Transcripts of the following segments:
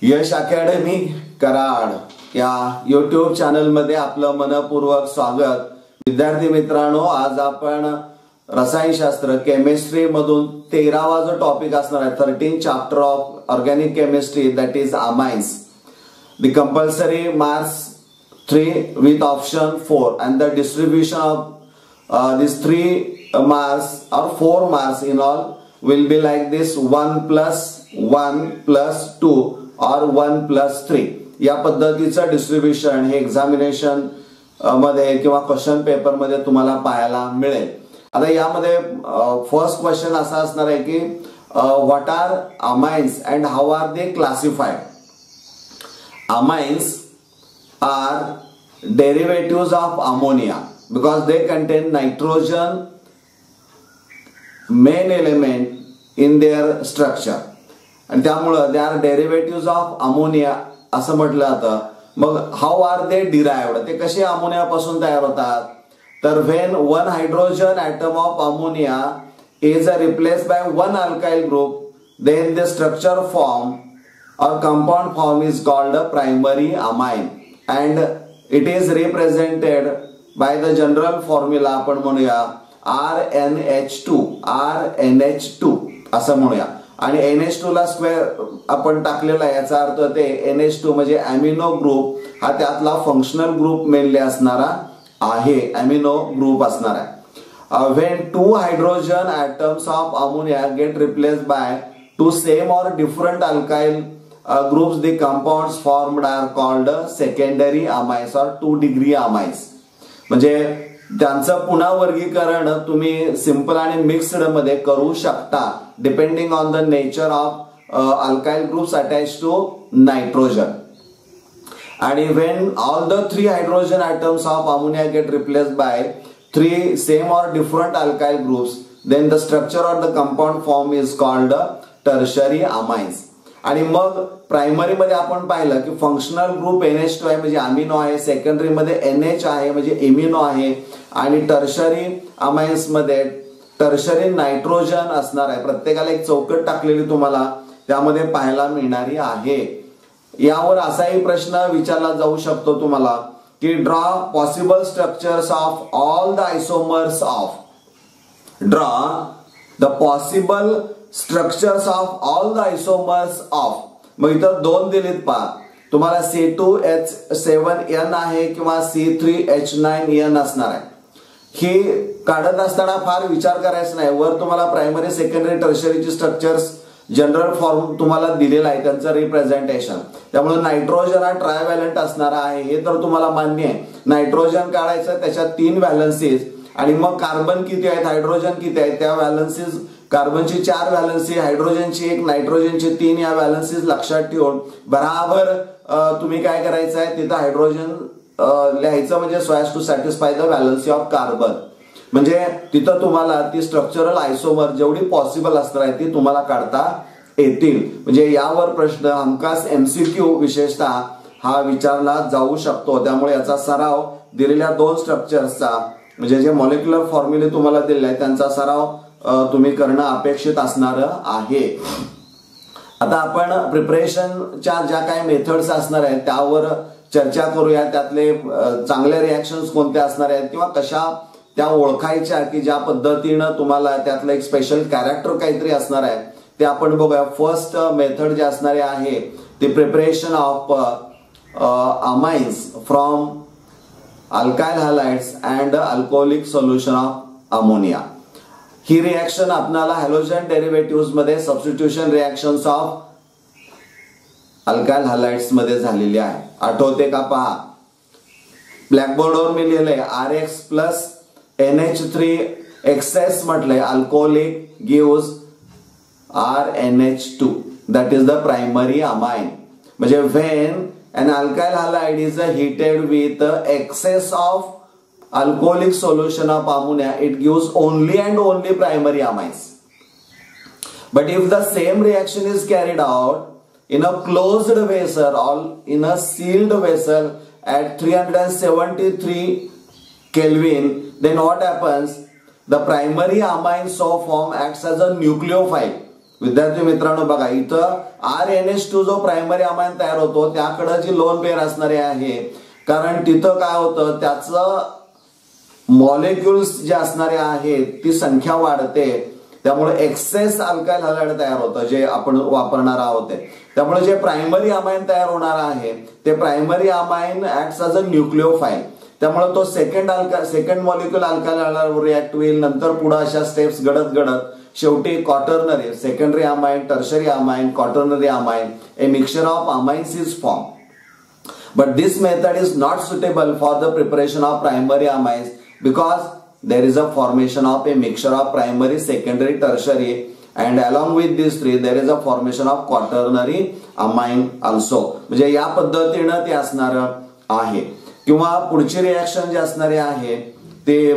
यश academy Karad या YouTube channel मध्ये आपलं मनपूर्वक स्वागत। विद्यार्थी मित्रांनो, आज आपण रसायनशास्त्र केमिस्ट्री मधून 13वा जो टॉपिक असणार आहे 13th chapter of organic chemistry, that is amines. The compulsory marks 3 with option 4 and the distribution of these 3 marks or 4 marks in all will be like this: 1 plus 1 plus 2 or 1 plus 3. या पद्धतीचं distribution हे examination मध्ये किंवा question paper मध्ये तुम्हाला पाहायला मिळेल. आता यामध्ये फर्स्ट क्वेश्चन असा असणार आहे की what are amines and how are they classified. Amines are derivatives of ammonia because they contain nitrogen main element in their structure, आणि त्यामुळे they are derivatives of ammonia असं म्हटलं जातं. मग how are they derived, ते कसे ammonia पासून तयार होतात? तर when one hydrogen atom of ammonia is replaced by one alkyl group, then the structure form or compound form is called a primary amine and it is represented by the general formula आपण म्हणूया RNH2 असं म्हणूया. आणि NH2 ला square आपण टाकलेला आहे, याचा अर्थ ते NH2 म्हणजे अमिनो ग्रुप हा त्यातला फंक्शनल ग्रुप मेनली असणारा आहे, अमिनो ग्रुप असणार आहे. when two hydrogen atoms of ammonia get replaced by two same or different alkyl groups, the compounds formed are called secondary amines or 2 degree amines. म्हणजे त्यांचं पुन्हा वर्गीकरण तुम्ही सिंपल आणि मिक्स्ड मध्ये करू शकता depending on the nature of alkyl groups attached to nitrogen. आणि when all the 3 hydrogen atoms of ammonia get replaced by 3 same or different alkyl groups, then the structure of the compound form is called tertiary amines. आणि मग primary मध्ये आपण पाहिलं की functional group NH2 आहे म्हणजे amino आहे, secondary मध्ये NH आहे म्हणजे इमिनो आहे, आणि टर्शरी अमाइन्स मध्ये टर्शरी नायट्रोजन असणार आहे. प्रत्येकाला एक चौकट टाकलेली तुम्हाला त्यामध्ये पाहायला मिळणारी आहे. यावर असाही प्रश्न विचारला जाऊ शकतो तुम्हाला की draw possible structures of all the आयसोमर्स of the possible structures of all the आयसोमर्स of. मग इथं दोन दिलेत पहा तुम्हाला, C2H7N आहे किंवा C3H9N असणार आहे. ही काढत असताना फार विचार करायचा नाही. वर तुम्हाला प्रायमरी सेकंडरी टर्शरीची स्ट्रक्चर्स जनरल फॉर्म तुम्हाला दिलेला आहे त्यांचं रिप्रेझेंटेशन. त्यामुळे नायट्रोजन हा ट्रायव्हॅलंट असणार आहे हे तर तुम्हाला मान्य आहे. नायट्रोजन काढायचं, त्याच्यात 3 व्हॅलन्सीज, आणि मग कार्बन किती आहेत, हायड्रोजन किती आहेत, त्या व्हॅलन्सीज कार्बनची 4 व्हॅलन्सी, हायड्रोजनची 1, नायट्रोजनची 3, या व्हॅलन्सीज लक्षात ठेवून बराबर तुम्ही काय करायचं आहे, तिथं हायड्रोजन लिहायचं म्हणजे so as to satisfy the valency of carbon. म्हणजे तिथं तुम्हाला ती स्ट्रक्चरल आयसोमर जेवढी पॉसिबल असणार आहे ती तुम्हाला काढता येतील. म्हणजे यावर प्रश्न हमखास MCQ विशेषतः हा विचारला जाऊ शकतो. त्यामुळे याचा सराव दिलेल्या 2 स्ट्रक्चर्सचा म्हणजे जे मॉलिक्युलर फॉर्म्युले तुम्हाला दिलेले आहेत त्यांचा सराव तुम्ही करणं अपेक्षित असणार आहे. आता आपण प्रिपरेशनच्या ज्या काही मेथड्स असणार आहेत त्यावर चर्चा करूया. त्यातले चांगले रिॲक्शन्स कोणते असणार आहेत किंवा कशा त्या ओळखायच्या की ज्या पद्धतीनं तुम्हाला त्यातलं एक स्पेशल कॅरेक्टर काहीतरी असणार आहे ते आपण बघूया. फर्स्ट मेथड जे असणारे आहे ते preparation of amines from alkyl halides and alcoholic solution of ammonia. ही रिएक्शन आपल्याला हॅलोजन डेरिव्हेटिव्ह मध्ये substitution reactions of alkyl halides मध्ये झालेली आहे. आठवते का पहा, ब्लॅकबोर्डवर मी लिहिलंय RX प्लस NH3 एक्सेस म्हटलंय alcoholic gives RNH2, that is the primary amine. म्हणजे when an alkyl halide is heated with excess of alcoholic solution of ammonia, it gives only and only primary amines. But if the same reaction is carried out in a closed vessel or in a sealed vessel at 373 Kelvin, then what happens? The primary amine so form acts as a nucleophile. विद्यार्थी मित्रांनो बघा इथं RNH2 जो primary amine तयार होतो त्याकडे जी lone pair असणारे आहे, कारण तिथं काय होतं त्याचं मॉलिक्युल्स जे असणारे आहेत ती संख्या वाढते, त्यामुळे एक्सेस अल्काइल हॅलाइड तयार होतं जे आपण वापरणार आहोत. त्यामुळे जे प्रायमरी अमाइन तयार होणार आहे ते primary amine acts as a nucleophile. त्यामुळे तो सेकंड मॉलिक्युल अल्काइल हॅलाइडवर रिॲक्ट होईल, नंतर पुढे अशा स्टेप्स घडत घडत शेवटी quaternary secondary amine, tertiary amine, quaternary amine, a mixture of amines is form. But this method is not suitable for the preparation of primary amines because there is a formation of a mixture of primary, secondary, tertiary, and along with these three there is a formation of quaternary amine also. म्हणजे या पद्धतीने ते असणार आहे. किंवा पुढची reaction जे असणारे आहे ते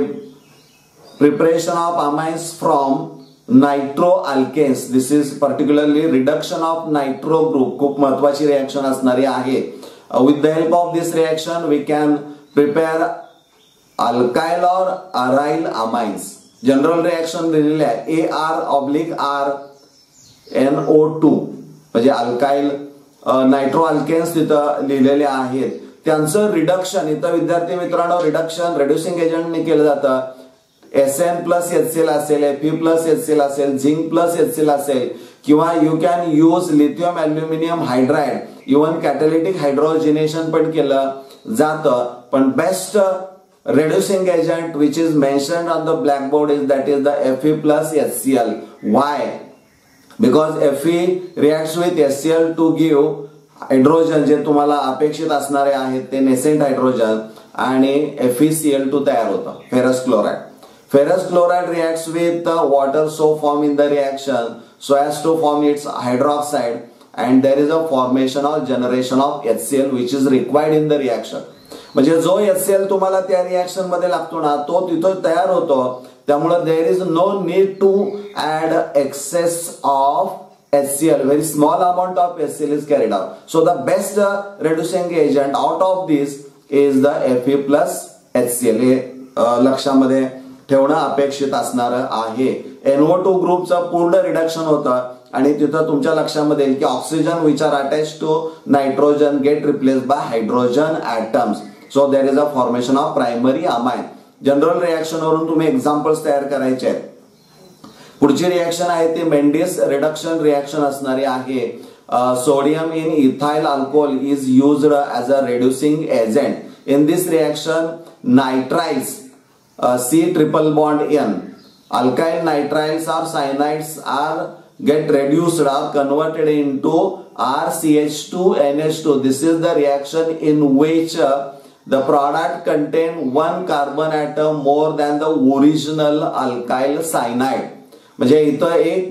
preparation of amines from nitro alkanes. This is particularly reduction of nitro group, खूप महत्वाची रिएक्शन असणारी आहे. With the help of this reaction we can prepare alkyl or aryl amines. General reaction दिलेले आहे AR/RNO2 म्हणजे अल्काइल नायट्रो अल्केन्स तिथं लिहिलेले आहेत. त्यांचं रिडक्शन इथं विद्यार्थी मित्रांनो रिडक्शन रेड्युसिंग एजंटने केलं जातं. Sn प्लस HCl असेल, Fe प्लस HCl असेल, झिंक प्लस HCl असेल, किंवा you can use lithium aluminium hydride, even catalytic hydrogenation पण केलं जातं. पण best reducing agent which is mentioned on the blackboard is that is the Fe plus HCl. Why? Because Fe reacts with HCl to give hydrogen जे तुम्हाला अपेक्षित असणारे आहेत ते नेसेंट हायड्रोजन आणि FeCl2 तयार होतं. Ferrous chloride. Ferrous chloride reacts with water so form in the reaction so as to form its hydroxide, and there is a formation or generation of HCl which is required in the reaction. म्हणजे जो HCl तुम्हाला त्या reaction मध्ये लागतो ना तो तिथं तयार होतो. त्यामुळे there is no need to add excess of HCl. Very small amount of HCl is carried out. So the best reducing agent out of this is the Fe plus HCl. हे लक्षामध्ये ठेवणं अपेक्षित असणार आहे. NO2 ग्रुपचं पूर्ण reduction होतं आणि तिथं तुमच्या लक्षामध्ये येईल की oxygen which are attach to nitrogen get replace by hydrogen atoms. So there is a formation of primary amine. General reaction वरून तुम्ही एक्झाम्पल्स तयार करायचे आहेत. पुढची रिएक्शन आहे ती मेंडिस रिडक्शन रिएक्शन असणारी आहे. Sodium in ethyl alcohol is used as a reducing agent. In this reaction nitriles C triple bond N alkyl nitriles or cyanides are get reduced or converted into RCH2NH2. This is the reaction in which the product contain one carbon atom more than the original alkyl cyanide. म्हणजे इथं एक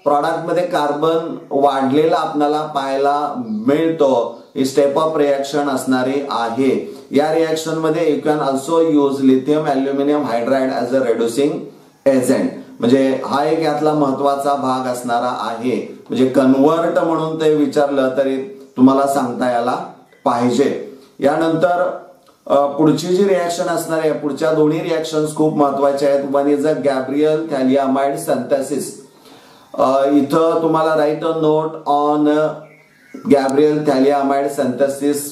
product मध्ये carbon वाढलेला आपल्याला पाहायला मिळतो. ही step of reaction असणारी आहे. या रिएक्शन मध्ये you can also use lithium aluminium hydride as a reducing agent. म्हणजे हा एक यातला महत्वाचा भाग असणारा आहे. म्हणजे कन्वर्ट म्हणून ते विचारलं तरी तुम्हाला सांगता यायला पाहिजे. यानंतर पुढची जी रिएक्शन असणार आहे पुढच्या दोन्ही रिएक्शन्स खूप महत्वाच्या आहेत. One is a Gabriel थॅलियामाइड synthesis. इथं तुम्हाला right a note on Gabriel थॅलियामाइड synthesis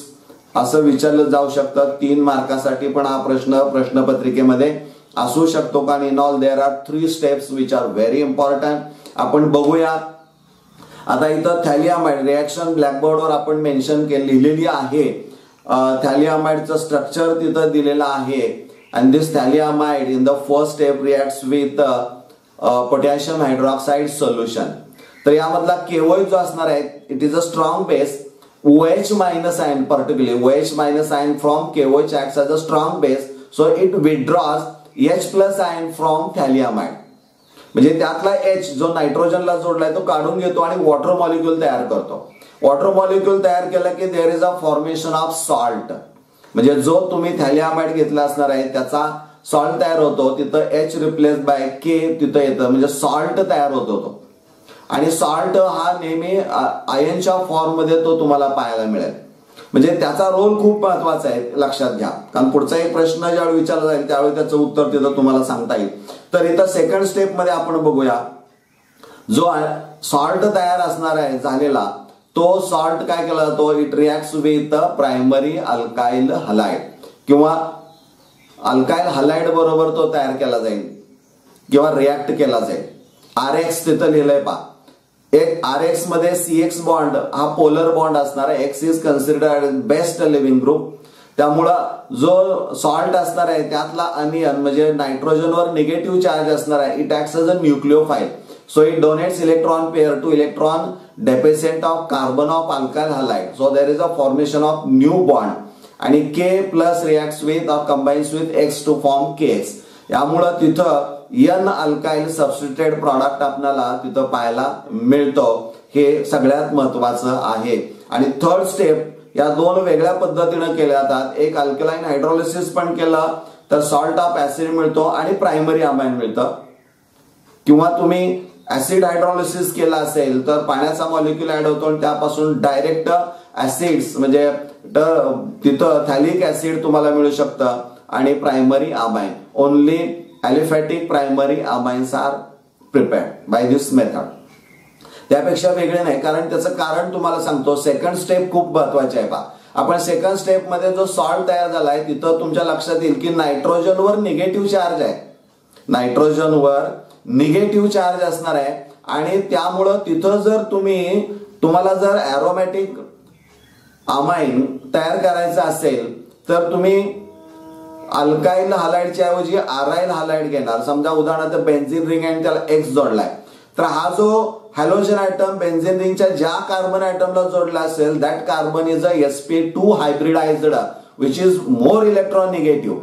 असं विचारलं जाऊ शकतं 3 मार्कासाठी. पण हा प्रश्न प्रश्नपत्रिकेमध्ये असू शकतो का. In all there are 3 steps which are very important. आपण बघूया. आता इथं थॅलियामाइड रिएक्शन ब्लॅकबोर्डवर आपण मेन्शन लिहिलेली आहे. थॅलियामाइडचं स्ट्रक्चर तिथं दिलेलं आहे. And this थॅलियामाइड in the first step reacts with potassium hydroxide solution. तर यामधला केओएच जो असणार आहे it is a strong base. OH minus ion, particularly OH minus ion from KOH acts as a strong base, so it withdraws H plus ion from thaliamide. म्हणजे त्यातला H जो नायट्रोजनला जोडलाय तो काढून घेतो आणि वॉटर मॉलिक्यूल तयार करतो. वॉटर मॉलिक्यूल तयार केलं की there is a formation of salt. म्हणजे जो तुम्ही थॅलियामाइड घेतला असणार आहे त्याचा सॉल्ट तयार होतो. तिथं H रिप्लेस बाय K तिथं येतं म्हणजे सॉल्ट तयार होतो. आणि सॉल्ट हा नेहमी आयनच्या फॉर्म मध्ये तो तुम्हाला पाहायला मिळेल. म्हणजे त्याचा रोल खूप महत्वाचा आहे लक्षात घ्या. कारण पुढचा एक प्रश्न ज्यावेळी विचारला जाईल त्यावेळी त्याचं उत्तर तिथं तुम्हाला सांगता येईल. तर इथं सेकंड स्टेप मध्ये आपण बघूया. जो सॉल्ट तयार असणार आहे झालेला, तो सॉल्ट काय केला जातो, it reacts with primary alkyl halide किंवा अल्काइल हलाइड बरोबर तो तयार केला जाईल किंवा रिॲक्ट केला जाईल. RX तिथं लिहिलंय पहा. एक RX मध्ये CX बॉन्ड हा पोलर बॉन्ड असणार आहे. X is considered best living group. त्यामुळं जो सॉल्ट असणार आहे त्यातला अनियन म्हणजे नायट्रोजनवर निगेटिव्ह चार्ज असणार आहे. It acts as a nucleophile. So it donates electron pair to electron deficient of carbon of alkyl halide. So there is a formation of new bond आणि K plus reacts with or combines with X to form KX. यामुळं तिथं N alkyl substituted product आपल्याला तिथं पाहायला मिळतं. हे सगळ्यात महत्वाचं आहे. आणि थर्ड स्टेप या दोन वेगळ्या पद्धतीने केल्या जातात. एक अल्कलाइन हायड्रोलिसिस पण केलं तर सॉल्ट ऑफ ऍसिड मिळतो आणि प्रायमरी अमाइन मिळतं. किंवा तुम्ही ऍसिड हायड्रोलिसिस केला असेल तर पाण्याचा मॉलिक्यूल ऍड होतो आणि त्यापासून डायरेक्ट ऍसिड्स म्हणजे तिथं थॅलिक ऍसिड तुम्हाला मिळू शकतं आणि primary amine. Only aliphatic primary amines are prepared by this method. त्यापेक्षा वेगळे नाही. कारण त्याचं कारण तुम्हाला सांगतो. सेकंड स्टेप खूप महत्वाची आहे पहा. आपण सेकंड स्टेप मध्ये जो सॉल्ट तयार झालाय तिथं तुमच्या लक्षात येईल की नायट्रोजनवर निगेटिव्ह चार्ज आहे. नायट्रोजनवर निगेटिव्ह चार्ज असणार आहे आणि त्यामुळं तिथं जर तुम्हाला जर ॲरोमॅटिक अमाइन तयार करायचं असेल तर तुम्ही अल्काइल हलाइडच्या ऐवजी आराइल हलाइड घेणार. समजा उदाहरणार्थ बेन्झिन रिंग आणि त्याला X जोडलाय तर हा जो हॅलोजन आयटम बेन्झिन रिंगच्या ज्या कार्बन आयटमला जोडला असेल that carbon is a sp2 hybridised which is more electron negative.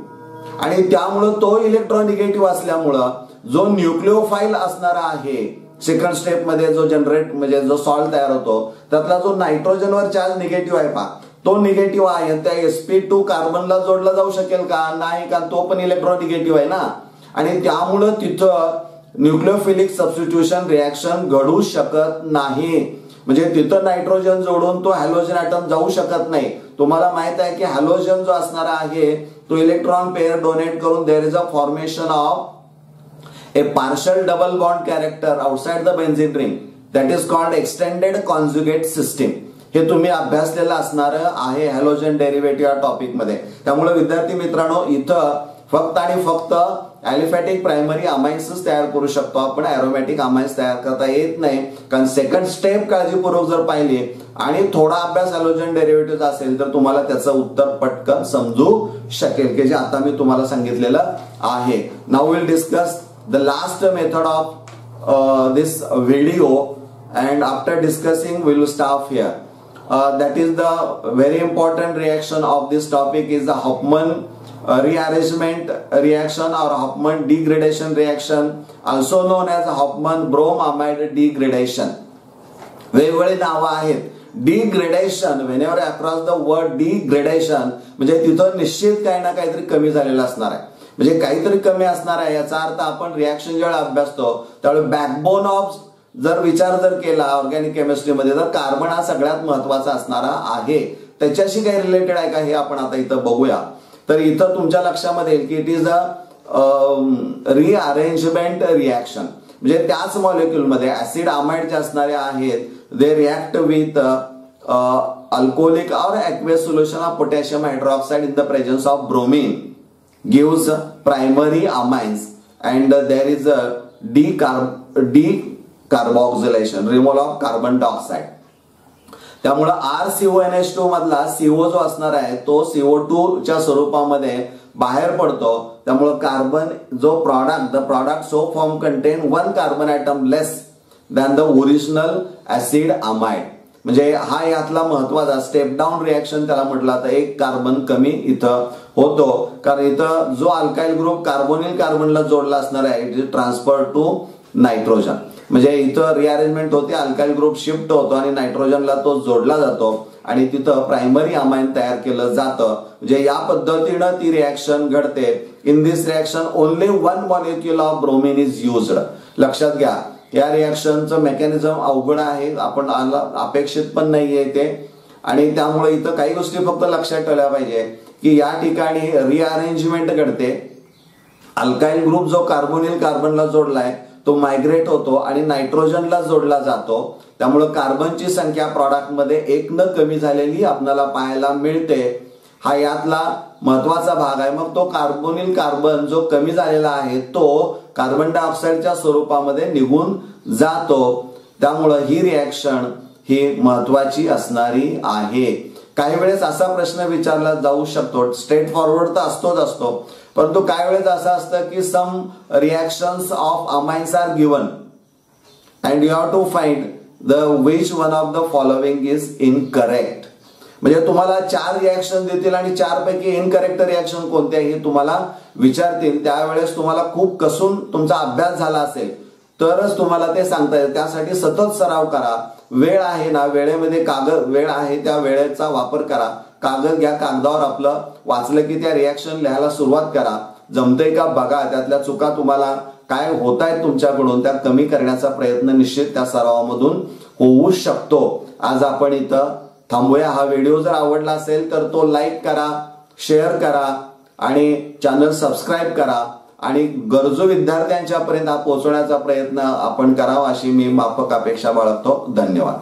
आणि त्यामुळं तो इलेक्ट्रॉन निगेटिव्ह असल्यामुळं जो न्यूक्लिओफाइल असणारा आहे सेकंड स्टेप मध्ये जो जनरेट म्हणजे जो सॉल्ट तयार होतो त्यातला जो नायट्रोजनवर चार्ज निगेटिव्ह आहे पहा तो निगेटिव्ह आहे. त्या sp2 कार्बनला जोडला जाऊ शकेल का, नाही, कारण तो पण इलेक्ट्रॉन निगेटिव्ह आहे ना. आणि त्यामुळं तिथं न्यूक्लिओफिलिक सबस्टिट्यूशन रिॲक्शन घडू शकत नाही. म्हणजे तिथं नायट्रोजन जोडून तो हॅलोजन ऍटम जाऊ शकत नाही. तुम्हाला माहित आहे की हॅलोजन जो असणारा आहे तो इलेक्ट्रॉन पेअर डोनेट करून there is a formation of a partial double bond character outside the benzene ring that is called extended conjugate system. हे तुम्ही अभ्यासलेलं असणार आहे हॅलोजन डेरिव्हेटिव्ह या टॉपिक मध्ये. त्यामुळे विद्यार्थी मित्रांनो इथं फक्त आणि फक्त ॲलिफॅटिक प्रायमरी अमाइन्स तयार करू शकतो आपण. ॲरोमॅटिक अमाइन्स तयार करता येत नाही. कारण सेकंड स्टेप काळजीपूर्वक जर पाहिली आणि थोडा अभ्यास हॅलोजन डेरिव्हेटिव्ह असेल तर तुम्हाला त्याचं उत्तर पटकन समजू शकेल की जे आता मी तुम्हाला सांगितलेलं आहे. Now will discuss the last method of this video and after discussing we will stop here. That is the very important reaction of this topic is the Hofmann rearrangement reaction or Hofmann degradation reaction, also known as Hofmann bromamide degradation. वेगवेगळे नावं आहेत. Degradation whenever across the word degradation म्हणजे तिथं निश्चित काही ना काहीतरी कमी झालेलं असणार आहे. म्हणजे काहीतरी कमी असणार आहे याचा अर्थ आपण रिॲक्शन ज्यावेळेला अभ्यासतो त्यावेळी बॅकबोन ऑफ जर विचार जर केला ऑर्गॅनिक केमिस्ट्रीमध्ये तर कार्बन हा सगळ्यात महत्वाचा असणारा आहे. त्याच्याशी काही रिलेटेड आहे का हे आपण आता इथं बघूया. तर इथं तुमच्या लक्षामध्ये येईल की it is a rearrangement reaction. म्हणजे त्याच मॉलिक्युलमध्ये ऍसिड अमाइड जे असणारे आहेत दे रिॲक्ट विथ अल्कोहोलिक और aqueous solution of potassium hydroxide in the presence of bromine gives primary amines and there is a decarboxylation, removal of carbon dioxide. त्यामुळे RCONH2 मधला CO जो असणार आहे तो CO2 च्या स्वरूपामध्ये बाहेर पडतो. त्यामुळे कार्बन जो product the product so form content one carbon item less than the original acid amide. म्हणजे हा यातला महत्वाचा स्टेप डाऊन रिॲक्शन त्याला म्हटलं तर एक कार्बन कमी इथं होतो. कारण इथं जो अल्काइल ग्रुप कार्बोनिल कार्बनला जोडला असणार आहे it is transfer to nitrogen. म्हणजे इथं रिअरेंजमेंट होते, अल्काइल ग्रुप शिफ्ट होतो आणि नायट्रोजनला तो जोडला जातो आणि तिथं प्रायमरी अमाइन तयार केलं जातं. म्हणजे या पद्धतीनं ती रिॲक्शन घडते. In this reaction only one molecule of bromine is used. लक्षात घ्या या रिॲक्शनचं मेकॅनिझम अवघड आहे, आपण अपेक्षित पण नाहीये ते. आणि त्यामुळे इथं काही गोष्टी फक्त लक्षात ठेवल्या पाहिजे की या ठिकाणी रिअरेंजमेंट घडते. अल्काइल ग्रुप जो कार्बोनिल कार्बनला जोडलाय तो मायग्रेट होतो आणि नायट्रोजनला जोडला जातो. त्यामुळे कार्बनची संख्या प्रॉडक्टमध्ये 1 न कमी झालेली आपल्याला पाहायला मिळते. हा यातला महत्वाचा भाग आहे. मग तो कार्बोनिल कार्बन जो कमी झालेला आहे तो कार्बन डायऑक्साईडच्या स्वरूपामध्ये निघून जातो. त्यामुळे ही रिॲक्शन ही महत्वाची असणारी आहे. काही वेळेस असा प्रश्न विचारला जाऊ शकतो, स्ट्रेट फॉरवर्ड तर असतो, परंतु काही वेळेस असं असतं की some reactions of amines are given and you have to find the which one of the following is incorrect. म्हणजे तुम्हाला 4 रिॲक्शन देतील आणि 4 पैकी इनकरेक्ट रिॲक्शन कोणत्या हे तुम्हाला विचारतील. त्यावेळेस तुम्हाला खूप कसून तुमचा अभ्यास झाला असेल तरच तुम्हाला ते सांगता येईल. त्यासाठी सतत सराव करा. वेळ आहे ना, वेळेमध्ये वेळ आहे त्या वेळेचा वापर करा. कागद घ्या, कागदावर आपलं वाचलं की त्या रिॲक्शन लिहायला सुरुवात करा. जमतंय का बघा, त्यातल्या चुका तुम्हाला काय होत आहेत तुमच्याकडून त्या कमी करण्याचा प्रयत्न निश्चित त्या सरावामधून होऊ शकतो. आज आपण इथं थांबूया. हा व्हिडिओ जर आवडला असेल तर तो लाईक करा, शेअर करा आणि चॅनल सबस्क्राईब करा आणि गरजू विद्यार्थ्यांच्या पर्यंत पोहोचवण्याचा प्रयत्न आपण करावा अशी मी माफक अपेक्षा बाळगतो. धन्यवाद.